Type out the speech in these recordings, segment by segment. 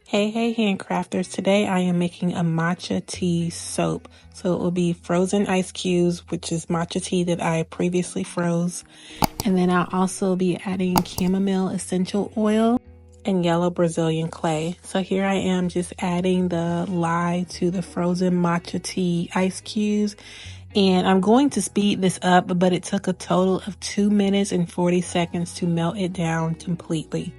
Hey handcrafters, today I am making a matcha tea soap. So it will be frozen ice cubes, which is matcha tea that I previously froze. And then I'll also be adding chamomile essential oil and yellow Brazilian clay. So here I am just adding the lye to the frozen matcha tea ice cubes. And I'm going to speed this up, but it took a total of 2 minutes and 40 seconds to melt it down completely.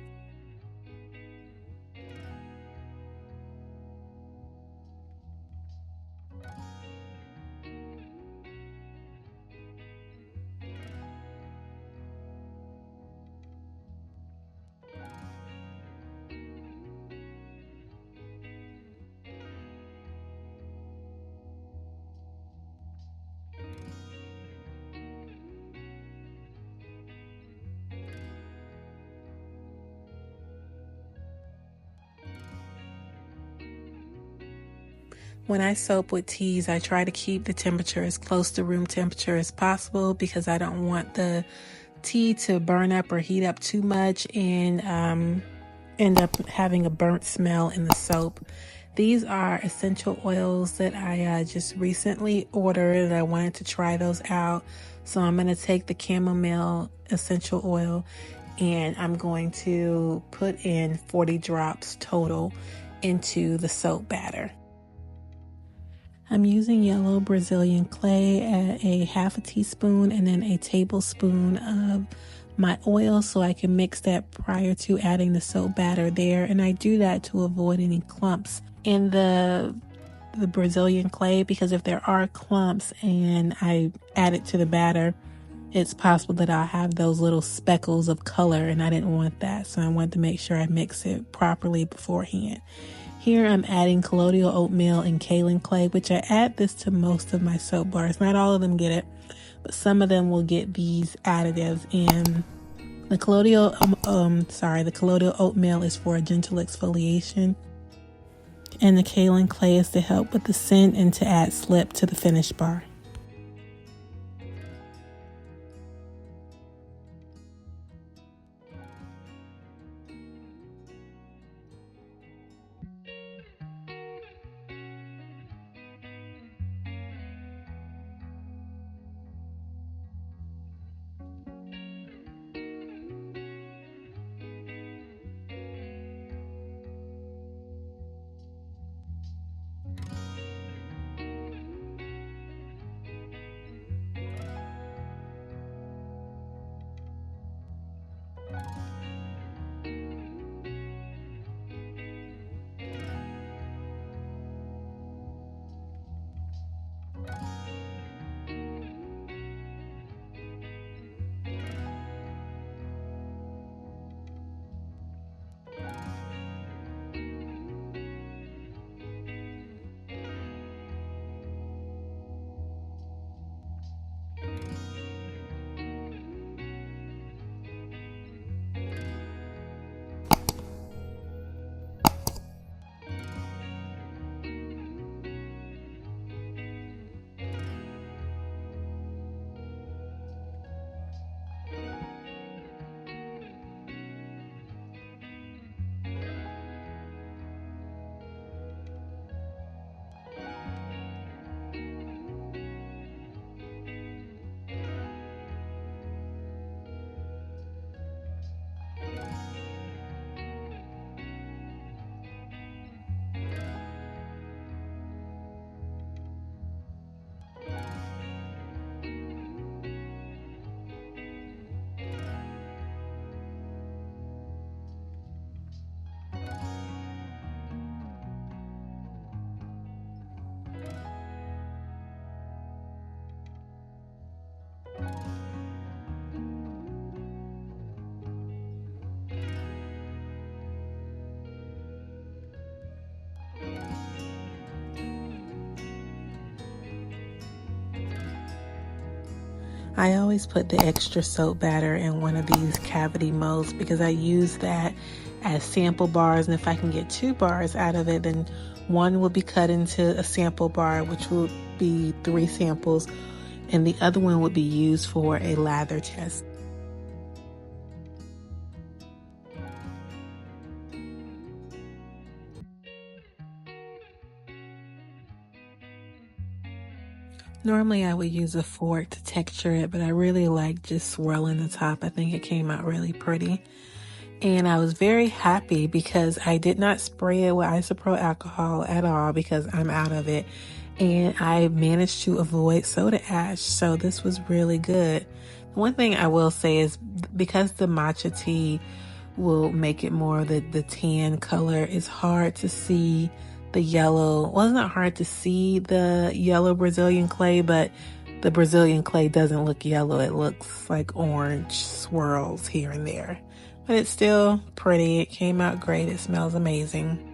When I soap with teas, I try to keep the temperature as close to room temperature as possible because I don't want the tea to burn up or heat up too much and end up having a burnt smell in the soap. These are essential oils that I just recently ordered and I wanted to try those out. So I'm going to take the chamomile essential oil and I'm going to put in 40 drops total into the soap batter. I'm using yellow Brazilian clay at a half a teaspoon and then a tablespoon of my oil so I can mix that prior to adding the soap batter there. And I do that to avoid any clumps in the Brazilian clay, because if there are clumps and I add it to the batter, it's possible that I'll have those little speckles of color, and I didn't want that. So I wanted to make sure I mix it properly beforehand. Here I'm adding colloidal oatmeal and kaolin clay, which I add this to most of my soap bars. Not all of them get it, but some of them will get these additives. And the colloidal oatmeal is for a gentle exfoliation, and the kaolin clay is to help with the scent and to add slip to the finished bar. I always put the extra soap batter in one of these cavity molds because I use that as sample bars, and if I can get 2 bars out of it, then one will be cut into a sample bar, which will be 3 samples, and the other one would be used for a lather test. Normally I would use a fork to texture it, but I really like just swirling the top. I think it came out really pretty. And I was very happy because I did not spray it with isopropyl alcohol at all because I'm out of it. And I managed to avoid soda ash. So this was really good. One thing I will say is because the matcha tea will make it more the tan color, it's hard to see the yellow. Well, it's not hard to see the yellow Brazilian clay, but the Brazilian clay doesn't look yellow. It looks like orange swirls here and there. But it's still pretty. It came out great. It smells amazing.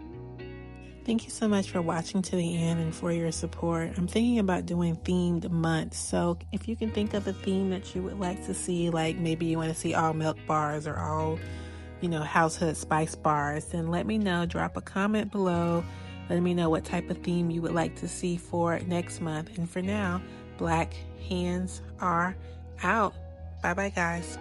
Thank you so much for watching to the end and for your support. I'm thinking about doing themed months. So if you can think of a theme that you would like to see, like maybe you want to see all milk bars or all, household spice bars, then let me know. Drop a comment below. Let me know what type of theme you would like to see for next month. And for now, Black Hands are out. Bye-bye, guys.